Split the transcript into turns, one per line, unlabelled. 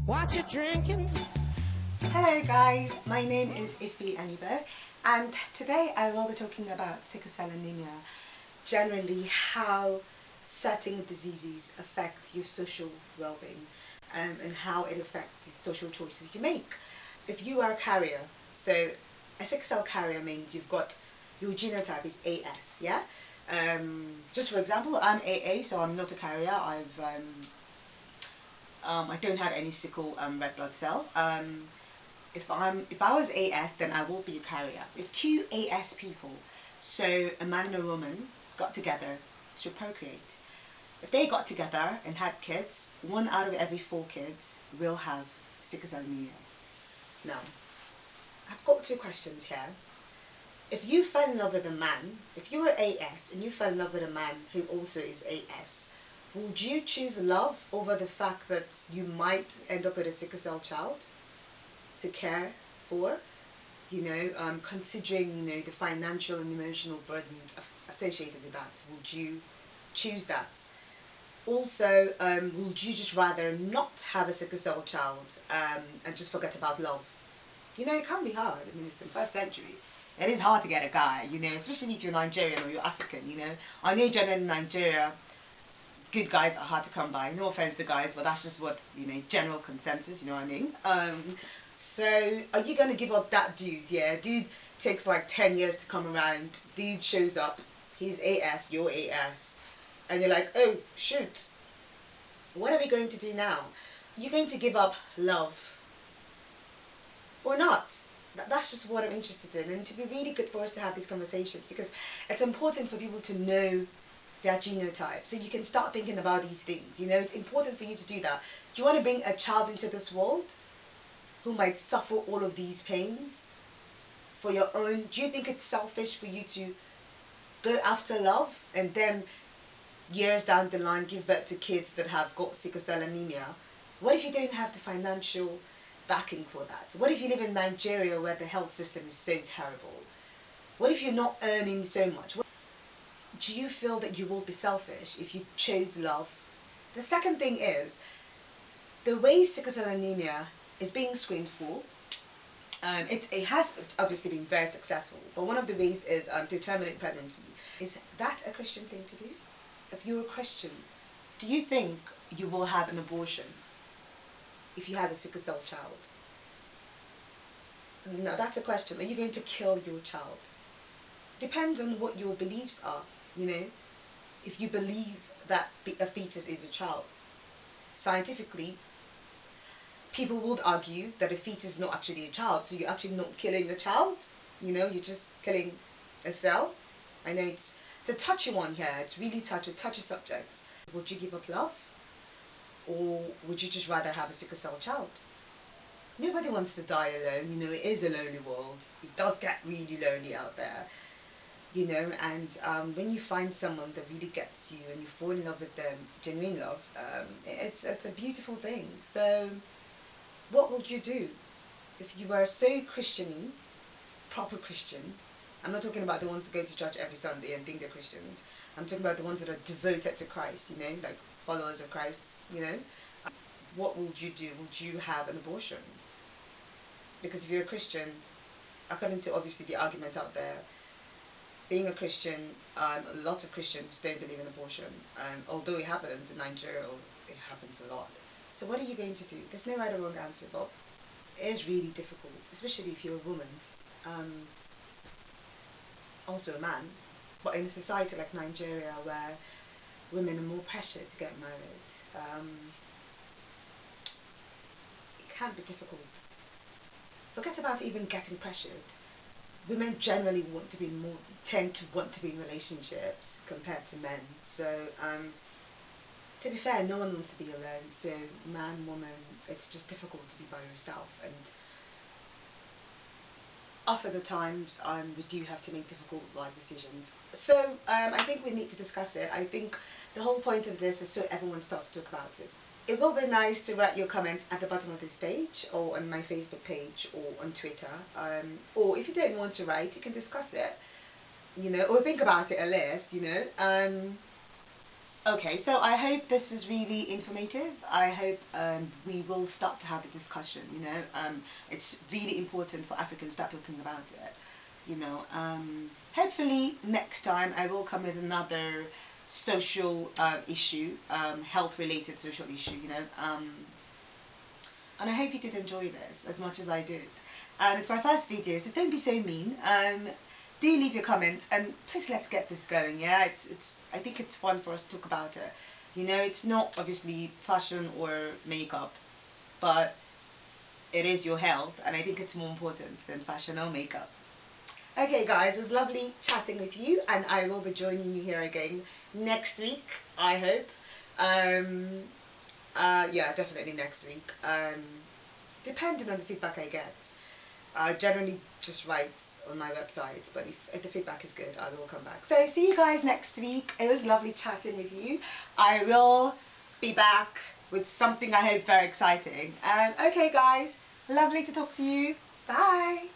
What you drinking?
Hello guys, my name is Ife Anibo, and today I will be talking about sickle cell anemia, generally how certain diseases affect your social well-being, and how it affects the social choices you make. If you are a carrier, so a sickle cell carrier means you've got your genotype is AS, yeah? Just for example, I'm AA, so I'm not a carrier. I don't have any sickle red blood cell. If I was AS, then I will be a carrier. If two AS people, so a man and a woman, got together to procreate, if they got together and had kids, 1 out of every 4 kids will have sickle cell anemia. Now, I've got 2 questions here. If you fell in love with a man, if you were AS and you fell in love with a man who also is AS, would you choose love over the fact that you might end up with a sickle cell child to care for? Considering, the financial and emotional burdens associated with that, would you choose that? Also, would you just rather not have a sickle cell child and just forget about love? It can be hard. I mean, it's the 1st century. It is hard to get a guy, especially if you're Nigerian or you're African, I know generally in Nigeria, good guys are hard to come by. No offense to guys, but that's just what, general consensus, you know what I mean? So, are you going to give up that dude, yeah? Dude takes like 10 years to come around, dude shows up, he's AS, you're AS, and you're like, oh, shoot, what are we going to do now? You're going to give up love, or not? That's just what I'm interested in, and to be really good for us to have these conversations, because it's important for people to know their genotype, so you can start thinking about these things. It's important for you to do that. Do you want to bring a child into this world who might suffer all of these pains for your own? Do you think it's selfish for you to go after love and then years down the line give birth to kids that have got sickle cell anemia? What if you don't have the financial backing for that? What if you live in Nigeria where the health system is so terrible? What if you're not earning so much? Do you feel that you will be selfish if you chose love? The second thing is, the way sickle cell anemia is being screened for, it has obviously been very successful, but one of the ways is to terminate pregnancy. Is that a Christian thing to do? If you're a Christian, do you think you will have an abortion if you have a sickle cell child? Now that's a question. Are you going to kill your child? Depends on what your beliefs are. If you believe that a fetus is a child, scientifically, people would argue that a fetus is not actually a child, so you're actually not killing a child, you're just killing a cell. I know it's a touchy one here, it's really touchy subject. Would you give up love, or would you just rather have a sickle cell child? Nobody wants to die alone, it is a lonely world, it does get really lonely out there. And when you find someone that really gets you and you fall in love with them, genuine love, it's a beautiful thing. So, what would you do if you were so Christian-y, proper Christian? I'm not talking about the ones who go to church every Sunday and think they're Christians. I'm talking about the ones that are devoted to Christ, like followers of Christ, What would you do? Would you have an abortion? Because if you're a Christian, according to obviously the argument out there, being a Christian, lots of Christians don't believe in abortion, although it happens in Nigeria, it happens a lot. So what are you going to do? There's no right or wrong answer, but it is really difficult, especially if you're a woman, also a man, but in a society like Nigeria where women are more pressured to get married, it can be difficult. Forget about even getting pressured. Women generally tend to want to be in relationships compared to men. So, to be fair, no one wants to be alone. So, man, woman, it's just difficult to be by yourself. And often the times, we do have to make difficult life decisions. So, I think we need to discuss it. I think the whole point of this is so everyone starts to talk about it. It will be nice to write your comments at the bottom of this page, or on my Facebook page, or on Twitter. Or if you don't want to write, you can discuss it, or think about it at least, Okay, so I hope this is really informative. I hope we will start to have a discussion, you know. It's really important for Africans to start talking about it, you know. Hopefully next time I will come with another social issue, health-related social issue, you know. And I hope you did enjoy this as much as I did. It's my first video, so don't be so mean. Do leave your comments, and please let's get this going. Yeah, I think it's fun for us to talk about it. You know, it's not obviously fashion or makeup, but it is your health, and I think it's more important than fashion or makeup. Okay guys, it was lovely chatting with you, and I will be joining you here again next week, I hope. Yeah, definitely next week. Depending on the feedback I get. I generally just write on my website, but if the feedback is good, I will come back. So see you guys next week. It was lovely chatting with you. I will be back with something I hope very exciting. Okay guys, lovely to talk to you. Bye.